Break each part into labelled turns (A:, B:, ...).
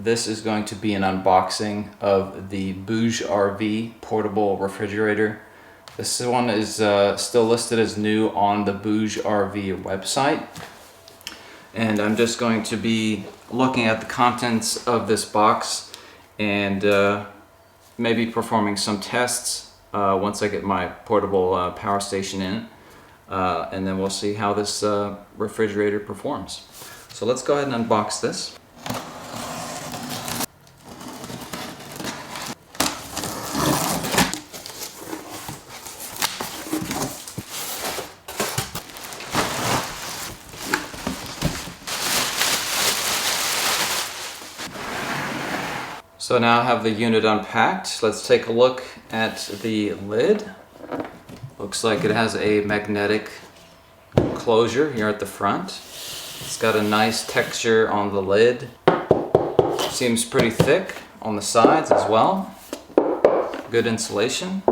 A: This is going to be an unboxing of the BougeRV portable refrigerator. This one is still listed as new on the BougeRV website. And I'm just going to be looking at the contents of this box and maybe performing some tests once I get my portable power station in. And then we'll see how this refrigerator performs. So let's go ahead and unbox this. So now I have the unit unpacked. Let's take a look at the lid. Looks like it has a magnetic closure here at the front. It's got a nice texture on the lid. Seems pretty thick on the sides as well. Good insulation.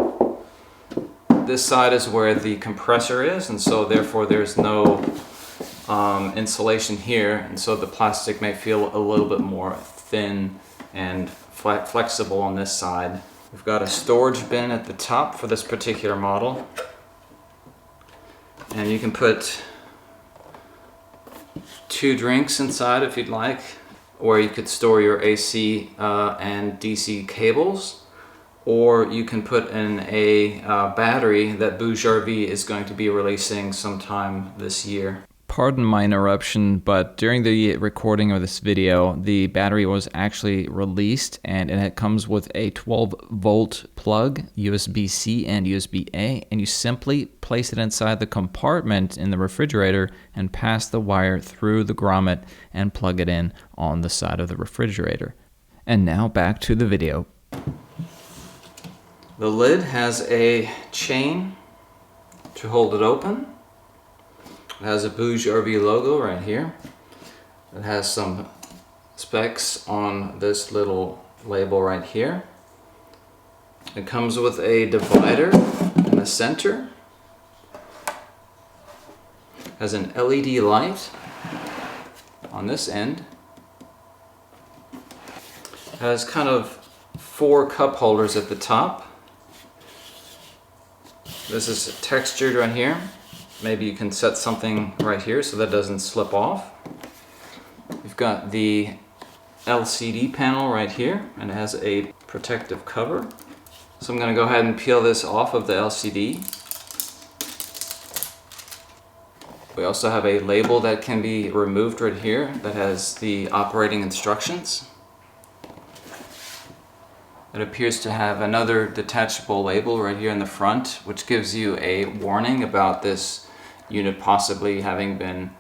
A: This side is where the compressor is, and so therefore there's no insulation here, and so the plastic may feel a little bit more thin and flexible on this side. We've got a storage bin at the top for this particular model, and you can put 2 drinks inside if you'd like, or you could store your AC and DC cables, or you can put in a battery that BougeRV is going to be releasing sometime this year. Pardon my interruption, but during the recording of this video, the battery was actually released, and it comes with a 12-volt plug, USB-C and USB-A, and you simply place it inside the compartment in the refrigerator and pass the wire through the grommet and plug it in on the side of the refrigerator. And now back to the video. The lid has a chain to hold it open. It has a BougeRV logo right here. It has some specs on this little label right here. It comes with a divider in the center. It has an LED light on this end. It has kind of 4 cup holders at the top. This is textured right here. Maybe you can set something right here so that doesn't slip off. You've got the LCD panel right here, and it has a protective cover. So I'm going to go ahead and peel this off of the LCD. We also have a label that can be removed right here that has the operating instructions. It appears to have another detachable label right here in the front, which gives you a warning about this unit possibly having been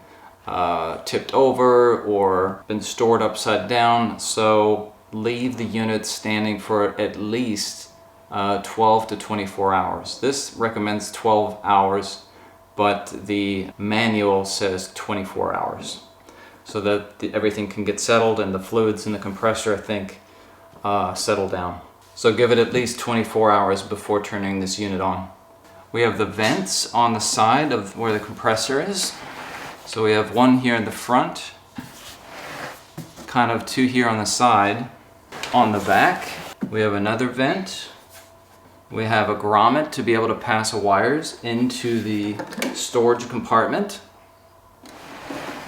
A: tipped over or been stored upside down. So leave the unit standing for at least 12 to 24 hours. This recommends 12 hours, but the manual says 24 hours. So that everything can get settled and the fluids in the compressor, I think, settle down. So give it at least 24 hours before turning this unit on. We have the vents on the side of where the compressor is. So we have one here in the front, kind of 2 here on the side. On the back, we have another vent. We have a grommet to be able to pass wires into the storage compartment.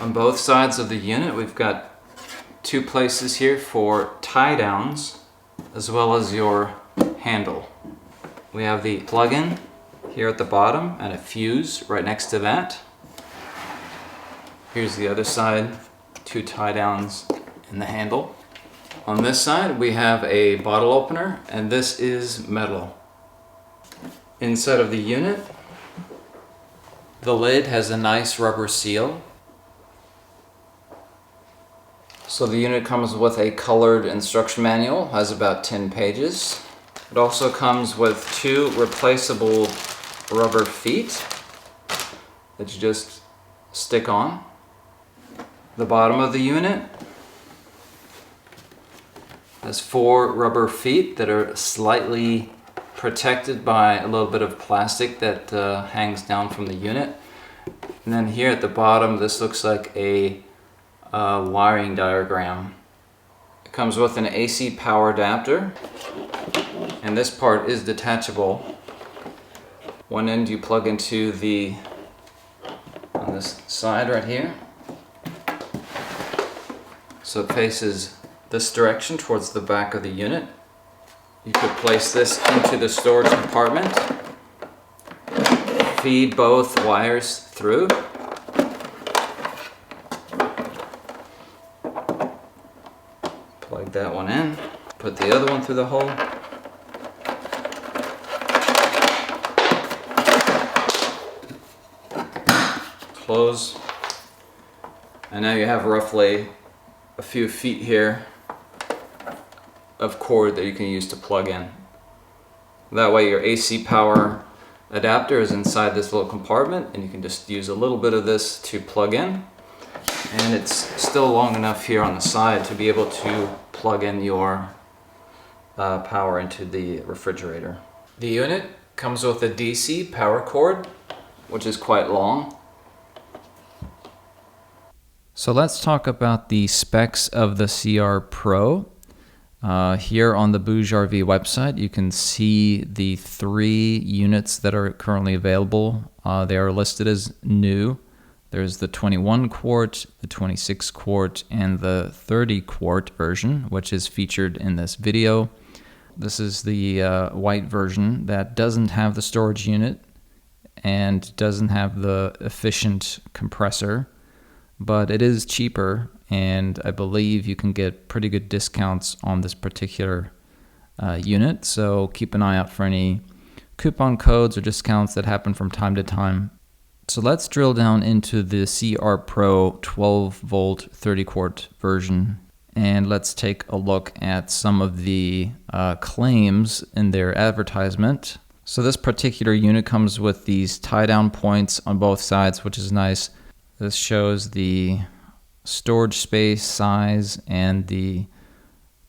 A: On both sides of the unit, we've got 2 places here for tie downs, as well as your handle. We have the plug-in here at the bottom and a fuse right next to that. Here's the other side, 2 tie downs in the handle. On this side we have a bottle opener, and this is metal. Inside of the unit, the lid has a nice rubber seal. So the unit comes with a colored instruction manual, has about 10 pages. It also comes with 2 replaceable rubber feet that you just stick on. The bottom of the unit has 4 rubber feet that are slightly protected by a little bit of plastic that hangs down from the unit. And then here at the bottom, this looks like a wiring diagram. It comes with an AC power adapter, and this part is detachable. One end you plug into on this side right here. So it faces this direction towards the back of the unit. You could place this into the storage compartment, feed both wires through, plug that one in, put the other one through the hole, close, and now you have roughly a few feet here of cord that you can use to plug in. That way your AC power adapter is inside this little compartment, and you can just use a little bit of this to plug in, and it's still long enough here on the side to be able to plug in your power into the refrigerator. The unit comes with a DC power cord, which is quite long. So let's talk about the specs of the CR Pro. Here on the BougeRV website, you can see the 3 units that are currently available. They are listed as new. There's the 21 quart, the 26 quart, and the 30 quart version, which is featured in this video. This is the white version that doesn't have the storage unit and doesn't have the efficient compressor, but it is cheaper, and I believe you can get pretty good discounts on this particular unit. So keep an eye out for any coupon codes or discounts that happen from time to time. So let's drill down into the CR Pro 12 volt 30 quart version, and let's take a look at some of the claims in their advertisement. So this particular unit comes with these tie down points on both sides, which is nice. This shows the storage space, size, and the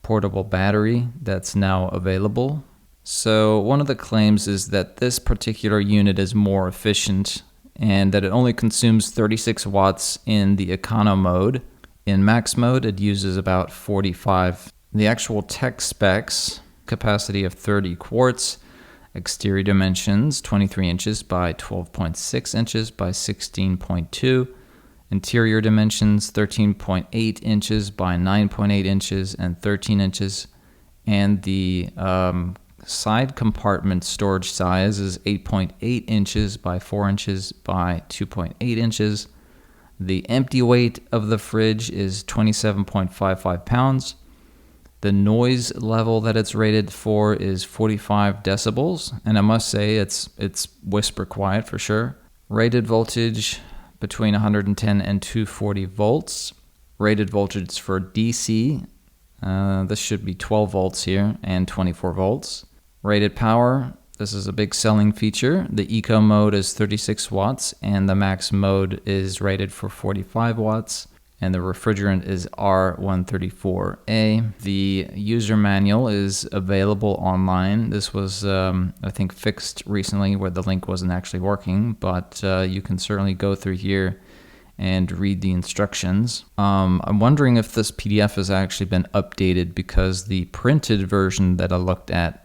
A: portable battery that's now available. So one of the claims is that this particular unit is more efficient and that it only consumes 36 watts in the econo mode. In max mode, it uses about 45. The actual tech specs: capacity of 30 quarts, exterior dimensions 23 inches by 12.6 inches by 16.2, interior dimensions 13.8 inches by 9.8 inches and 13 inches, and the side compartment storage size is 8.8 inches by 4 inches by 2.8 inches. The empty weight of the fridge is 27.55 pounds. The noise level that it's rated for is 45 decibels, and I must say it's whisper quiet for sure. Rated voltage between 110 and 240 volts. Rated voltage for DC, this should be 12 volts here and 24 volts. Rated power, this is a big selling feature. The eco mode is 36 watts and the max mode is rated for 45 watts. And the refrigerant is R134A. The user manual is available online. This was, I think, fixed recently where the link wasn't actually working, but you can certainly go through here and read the instructions. I'm wondering if this PDF has actually been updated, because the printed version that I looked at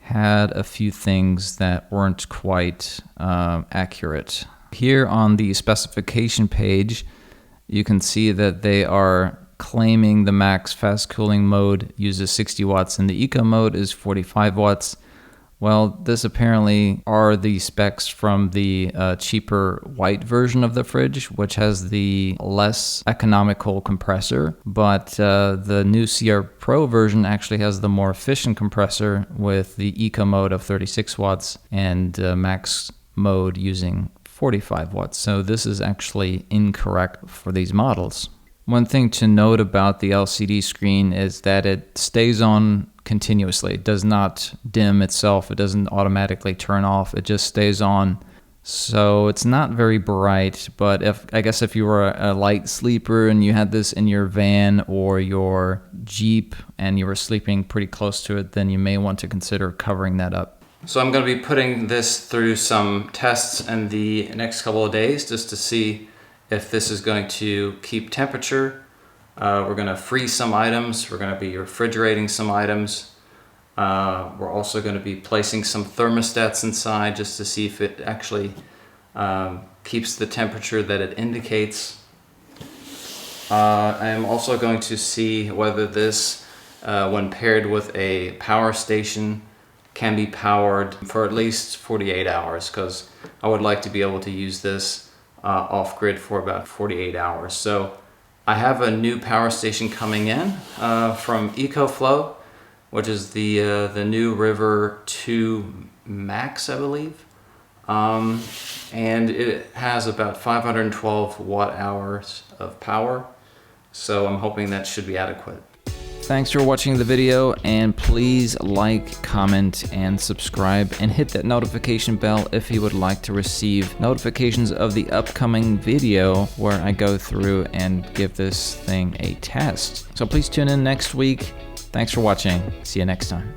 A: had a few things that weren't quite accurate. Here on the specification page, you can see that they are claiming the max fast cooling mode uses 60 watts and the eco mode is 45 watts. Well, this apparently are the specs from the cheaper white version of the fridge, which has the less economical compressor. But the new CR Pro version actually has the more efficient compressor with the eco mode of 36 watts and max mode using 45 watts. So this is actually incorrect for these models. One thing to note about the LCD screen is that it stays on continuously. It does not dim itself. It doesn't automatically turn off. It just stays on. So it's not very bright, but I guess if you were a light sleeper and you had this in your van or your Jeep and you were sleeping pretty close to it, then you may want to consider covering that up. So I'm going to be putting this through some tests in the next couple of days just to see if this is going to keep temperature We're gonna freeze some items. We're gonna be refrigerating some items. We're also gonna be placing some thermostats inside just to see if it actually keeps the temperature that it indicates. I am also going to see whether this, when paired with a power station, can be powered for at least 48 hours, because I would like to be able to use this off-grid for about 48 hours. So I have a new power station coming in from EcoFlow, which is the new River 2 Max, I believe. And it has about 512 watt hours of power. So I'm hoping that should be adequate. Thanks for watching the video, and please like, comment, and subscribe, and hit that notification bell if you would like to receive notifications of the upcoming video where I go through and give this thing a test. So please tune in next week. Thanks for watching. See you next time.